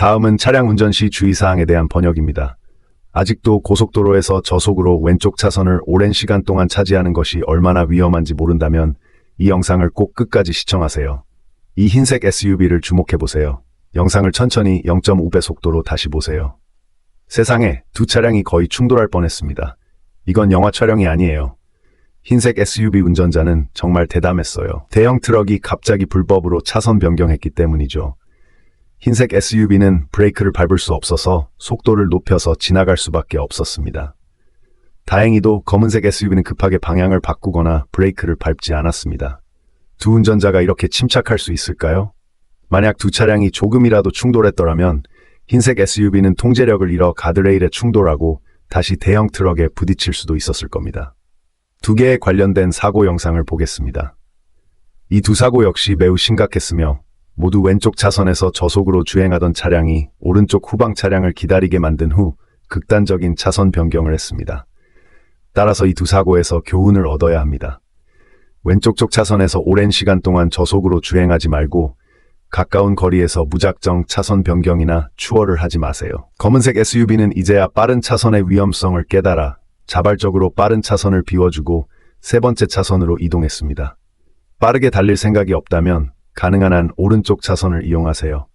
다음은 차량 운전 시 주의사항에 대한 번역입니다. 아직도 고속도로에서 저속으로 왼쪽 차선을 오랜 시간 동안 차지하는 것이 얼마나 위험한지 모른다면 이 영상을 꼭 끝까지 시청하세요. 이 흰색 SUV를 주목해보세요. 영상을 천천히 0.5배 속도로 다시 보세요. 세상에, 두 차량이 거의 충돌할 뻔했습니다. 이건 영화 촬영이 아니에요. 흰색 SUV 운전자는 정말 대담했어요. 대형 트럭이 갑자기 불법으로 차선 변경했기 때문이죠. 흰색 SUV는 브레이크를 밟을 수 없어서 속도를 높여서 지나갈 수밖에 없었습니다. 다행히도 검은색 SUV는 급하게 방향을 바꾸거나 브레이크를 밟지 않았습니다. 두 운전자가 이렇게 침착할 수 있을까요? 만약 두 차량이 조금이라도 충돌했더라면 흰색 SUV는 통제력을 잃어 가드레일에 충돌하고 다시 대형 트럭에 부딪힐 수도 있었을 겁니다. 두 개의 관련된 사고 영상을 보겠습니다. 이 두 사고 역시 매우 심각했으며 모두 왼쪽 차선에서 저속으로 주행하던 차량이 오른쪽 후방 차량을 기다리게 만든 후 극단적인 차선 변경을 했습니다. 따라서 이 두 사고에서 교훈을 얻어야 합니다. 왼쪽 쪽 차선에서 오랜 시간 동안 저속으로 주행하지 말고 가까운 거리에서 무작정 차선 변경이나 추월을 하지 마세요. 검은색 SUV는 이제야 빠른 차선의 위험성을 깨달아 자발적으로 빠른 차선을 비워주고 세 번째 차선으로 이동했습니다. 빠르게 달릴 생각이 없다면 가능한 한 오른쪽 차선을 이용하세요.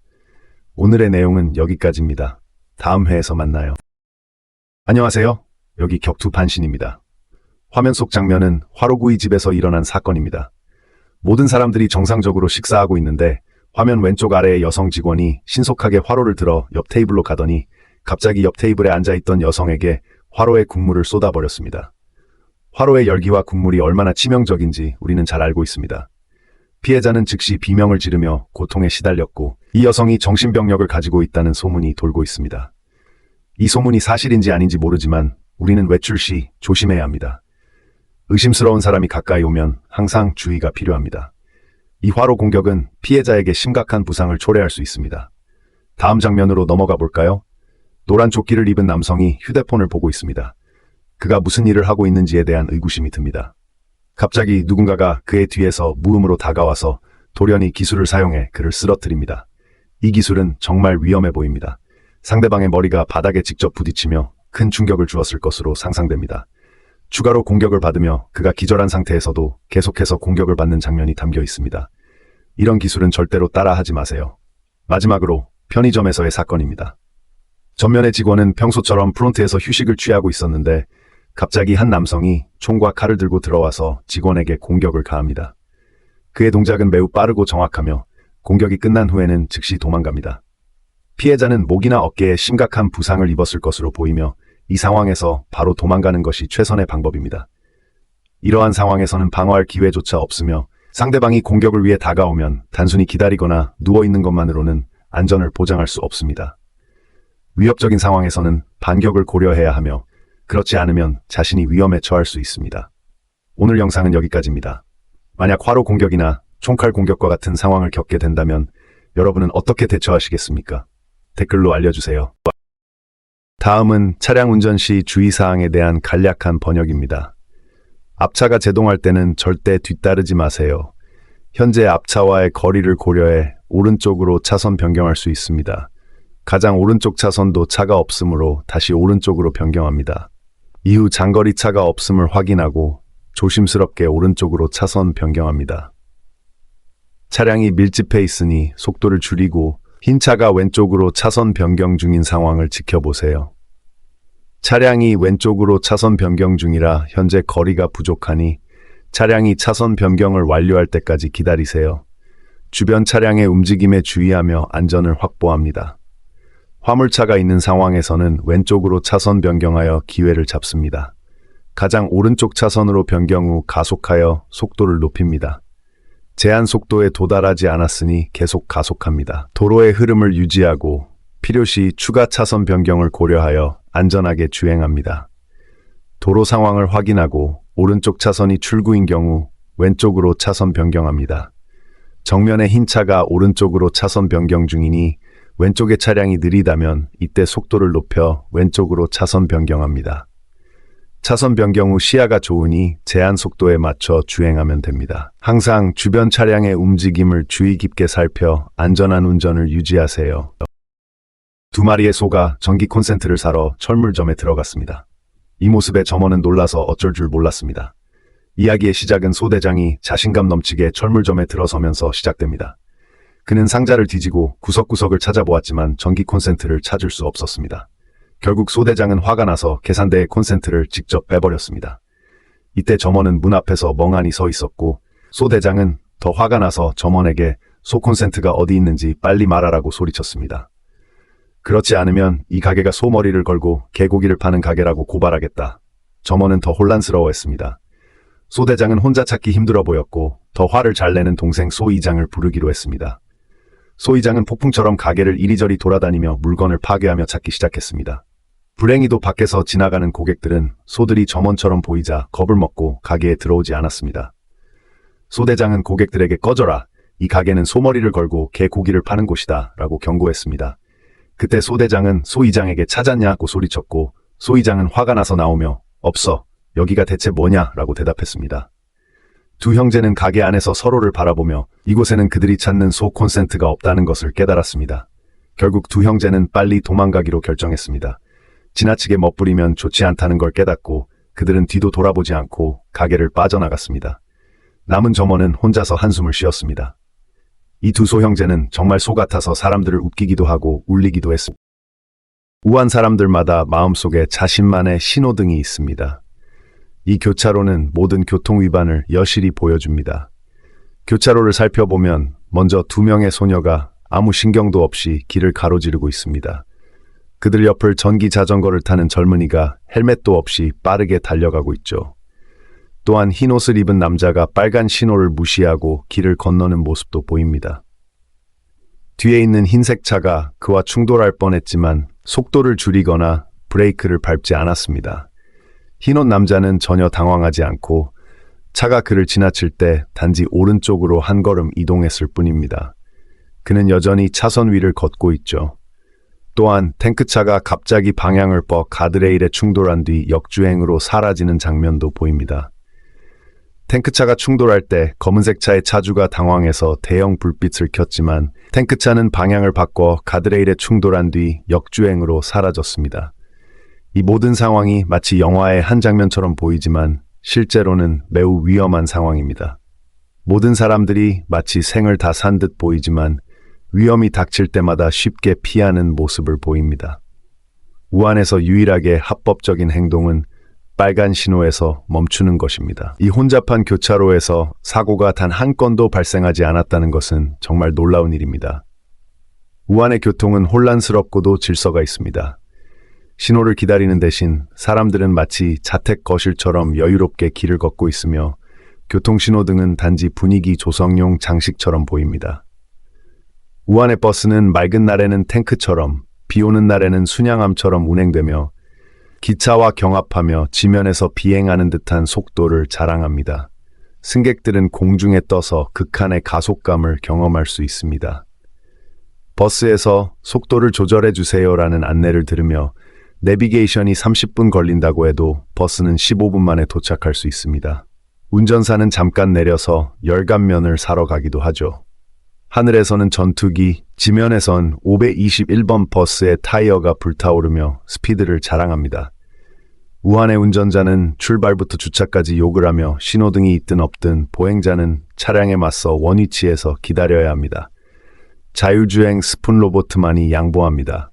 오늘의 내용은 여기까지입니다. 다음 회에서 만나요. 안녕하세요. 여기 격투반신입니다. 화면 속 장면은 화로구이 집에서 일어난 사건입니다. 모든 사람들이 정상적으로 식사하고 있는데 화면 왼쪽 아래의 여성 직원이 신속하게 화로를 들어 옆 테이블로 가더니 갑자기 옆 테이블에 앉아있던 여성에게 화로에 국물을 쏟아버렸습니다. 화로의 열기와 국물이 얼마나 치명적인지 우리는 잘 알고 있습니다. 피해자는 즉시 비명을 지르며 고통에 시달렸고 이 여성이 정신병력을 가지고 있다는 소문이 돌고 있습니다. 이 소문이 사실인지 아닌지 모르지만 우리는 외출 시 조심해야 합니다. 의심스러운 사람이 가까이 오면 항상 주의가 필요합니다. 이 화로 공격은 피해자에게 심각한 부상을 초래할 수 있습니다. 다음 장면으로 넘어가 볼까요? 노란 조끼를 입은 남성이 휴대폰을 보고 있습니다. 그가 무슨 일을 하고 있는지에 대한 의구심이 듭니다. 갑자기 누군가가 그의 뒤에서 무음으로 다가와서 돌연히 기술을 사용해 그를 쓰러뜨립니다. 이 기술은 정말 위험해 보입니다. 상대방의 머리가 바닥에 직접 부딪히며 큰 충격을 주었을 것으로 상상됩니다. 추가로 공격을 받으며 그가 기절한 상태에서도 계속해서 공격을 받는 장면이 담겨 있습니다. 이런 기술은 절대로 따라하지 마세요. 마지막으로 편의점에서의 사건입니다. 전면의 직원은 평소처럼 프론트에서 휴식을 취하고 있었는데 갑자기 한 남성이 총과 칼을 들고 들어와서 직원에게 공격을 가합니다. 그의 동작은 매우 빠르고 정확하며 공격이 끝난 후에는 즉시 도망갑니다. 피해자는 목이나 어깨에 심각한 부상을 입었을 것으로 보이며 이 상황에서 바로 도망가는 것이 최선의 방법입니다. 이러한 상황에서는 방어할 기회조차 없으며 상대방이 공격을 위해 다가오면 단순히 기다리거나 누워있는 것만으로는 안전을 보장할 수 없습니다. 위협적인 상황에서는 반격을 고려해야 하며 그렇지 않으면 자신이 위험에 처할 수 있습니다. 오늘 영상은 여기까지입니다. 만약 화로 공격이나 총칼 공격과 같은 상황을 겪게 된다면 여러분은 어떻게 대처하시겠습니까? 댓글로 알려주세요. 다음은 차량 운전 시 주의사항에 대한 간략한 번역입니다. 앞차가 제동할 때는 절대 뒤따르지 마세요. 현재 앞차와의 거리를 고려해 오른쪽으로 차선 변경할 수 있습니다. 가장 오른쪽 차선도 차가 없으므로 다시 오른쪽으로 변경합니다. 이후 장거리 차가 없음을 확인하고 조심스럽게 오른쪽으로 차선 변경합니다. 차량이 밀집해 있으니 속도를 줄이고 흰 차가 왼쪽으로 차선 변경 중인 상황을 지켜보세요. 차량이 왼쪽으로 차선 변경 중이라 현재 거리가 부족하니 차량이 차선 변경을 완료할 때까지 기다리세요. 주변 차량의 움직임에 주의하며 안전을 확보합니다. 화물차가 있는 상황에서는 왼쪽으로 차선 변경하여 기회를 잡습니다. 가장 오른쪽 차선으로 변경 후 가속하여 속도를 높입니다. 제한 속도에 도달하지 않았으니 계속 가속합니다. 도로의 흐름을 유지하고 필요시 추가 차선 변경을 고려하여 안전하게 주행합니다. 도로 상황을 확인하고 오른쪽 차선이 출구인 경우 왼쪽으로 차선 변경합니다. 정면의 흰 차가 오른쪽으로 차선 변경 중이니 왼쪽의 차량이 느리다면 이때 속도를 높여 왼쪽으로 차선 변경합니다. 차선 변경 후 시야가 좋으니 제한 속도에 맞춰 주행하면 됩니다. 항상 주변 차량의 움직임을 주의 깊게 살펴 안전한 운전을 유지하세요. 두 마리의 소가 전기 콘센트를 사러 철물점에 들어갔습니다. 이 모습에 점원은 놀라서 어쩔 줄 몰랐습니다. 이야기의 시작은 소 대장이 자신감 넘치게 철물점에 들어서면서 시작됩니다. 그는 상자를 뒤지고 구석구석을 찾아보았지만 전기 콘센트를 찾을 수 없었습니다. 결국 소 대장은 화가 나서 계산대의 콘센트를 직접 빼버렸습니다. 이때 점원은 문 앞에서 멍하니 서 있었고 소 대장은 더 화가 나서 점원에게 소 콘센트가 어디 있는지 빨리 말하라고 소리쳤습니다. 그렇지 않으면 이 가게가 소 머리를 걸고 개고기를 파는 가게라고 고발하겠다. 점원은 더 혼란스러워했습니다. 소 대장은 혼자 찾기 힘들어 보였고 더 화를 잘 내는 동생 소 이장을 부르기로 했습니다. 소 이장은 폭풍처럼 가게를 이리저리 돌아다니며 물건을 파괴하며 찾기 시작했습니다. 불행히도 밖에서 지나가는 고객들은 소들이 점원처럼 보이자 겁을 먹고 가게에 들어오지 않았습니다. 소 대장은 고객들에게 꺼져라. 이 가게는 소머리를 걸고 개 고기를 파는 곳이다 라고 경고했습니다. 그때 소 대장은 소 이장에게 찾았냐고 소리쳤고 소 이장은 화가 나서 나오며 없어. 여기가 대체 뭐냐 라고 대답했습니다. 두 형제는 가게 안에서 서로를 바라보며 이곳에는 그들이 찾는 소 콘센트가 없다는 것을 깨달았습니다. 결국 두 형제는 빨리 도망가기로 결정했습니다. 지나치게 멋부리면 좋지 않다는 걸 깨닫고 그들은 뒤도 돌아보지 않고 가게를 빠져나갔습니다. 남은 점원은 혼자서 한숨을 쉬었습니다. 이 두 소 형제는 정말 소 같아서 사람들을 웃기기도 하고 울리기도 했습니다. 우한 사람들마다 마음속에 자신만의 신호등이 있습니다. 이 교차로는 모든 교통 위반을 여실히 보여줍니다. 교차로를 살펴보면 먼저 두 명의 소녀가 아무 신경도 없이 길을 가로지르고 있습니다. 그들 옆을 전기 자전거를 타는 젊은이가 헬멧도 없이 빠르게 달려가고 있죠. 또한 흰 옷을 입은 남자가 빨간 신호를 무시하고 길을 건너는 모습도 보입니다. 뒤에 있는 흰색 차가 그와 충돌할 뻔했지만 속도를 줄이거나 브레이크를 밟지 않았습니다. 흰옷 남자는 전혀 당황하지 않고 차가 그를 지나칠 때 단지 오른쪽으로 한 걸음 이동했을 뿐입니다. 그는 여전히 차선 위를 걷고 있죠. 또한 탱크차가 갑자기 방향을 뻗 가드레일에 충돌한 뒤 역주행으로 사라지는 장면도 보입니다. 탱크차가 충돌할 때 검은색 차의 차주가 당황해서 대형 불빛을 켰지만 탱크차는 방향을 바꿔 가드레일에 충돌한 뒤 역주행으로 사라졌습니다. 이 모든 상황이 마치 영화의 한 장면처럼 보이지만 실제로는 매우 위험한 상황입니다. 모든 사람들이 마치 생을 다 산 듯 보이지만 위험이 닥칠 때마다 쉽게 피하는 모습을 보입니다. 우한에서 유일하게 합법적인 행동은 빨간 신호에서 멈추는 것입니다. 이 혼잡한 교차로에서 사고가 단 한 건도 발생하지 않았다는 것은 정말 놀라운 일입니다. 우한의 교통은 혼란스럽고도 질서가 있습니다. 신호를 기다리는 대신 사람들은 마치 자택 거실처럼 여유롭게 길을 걷고 있으며 교통신호등은 단지 분위기 조성용 장식처럼 보입니다. 우한의 버스는 맑은 날에는 탱크처럼 비 오는 날에는 순양함처럼 운행되며 기차와 경합하며 지면에서 비행하는 듯한 속도를 자랑합니다. 승객들은 공중에 떠서 극한의 가속감을 경험할 수 있습니다. 버스에서 속도를 조절해 주세요라는 안내를 들으며 내비게이션이 30분 걸린다고 해도 버스는 15분 만에 도착할 수 있습니다. 운전사는 잠깐 내려서 열감면을 사러 가기도 하죠. 하늘에서는 전투기, 지면에선 521번 버스의 타이어가 불타오르며 스피드를 자랑합니다. 우한의 운전자는 출발부터 주차까지 욕을 하며 신호등이 있든 없든 보행자는 차량에 맞서 원위치에서 기다려야 합니다. 자율주행 스푼 로봇만이 양보합니다.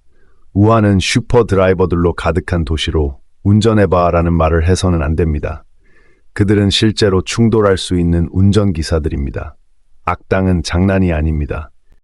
우한은 슈퍼 드라이버들로 가득한 도시로 운전해봐라는 말을 해서는 안 됩니다. 그들은 실제로 충돌할 수 있는 운전기사들입니다. 악당은 장난이 아닙니다.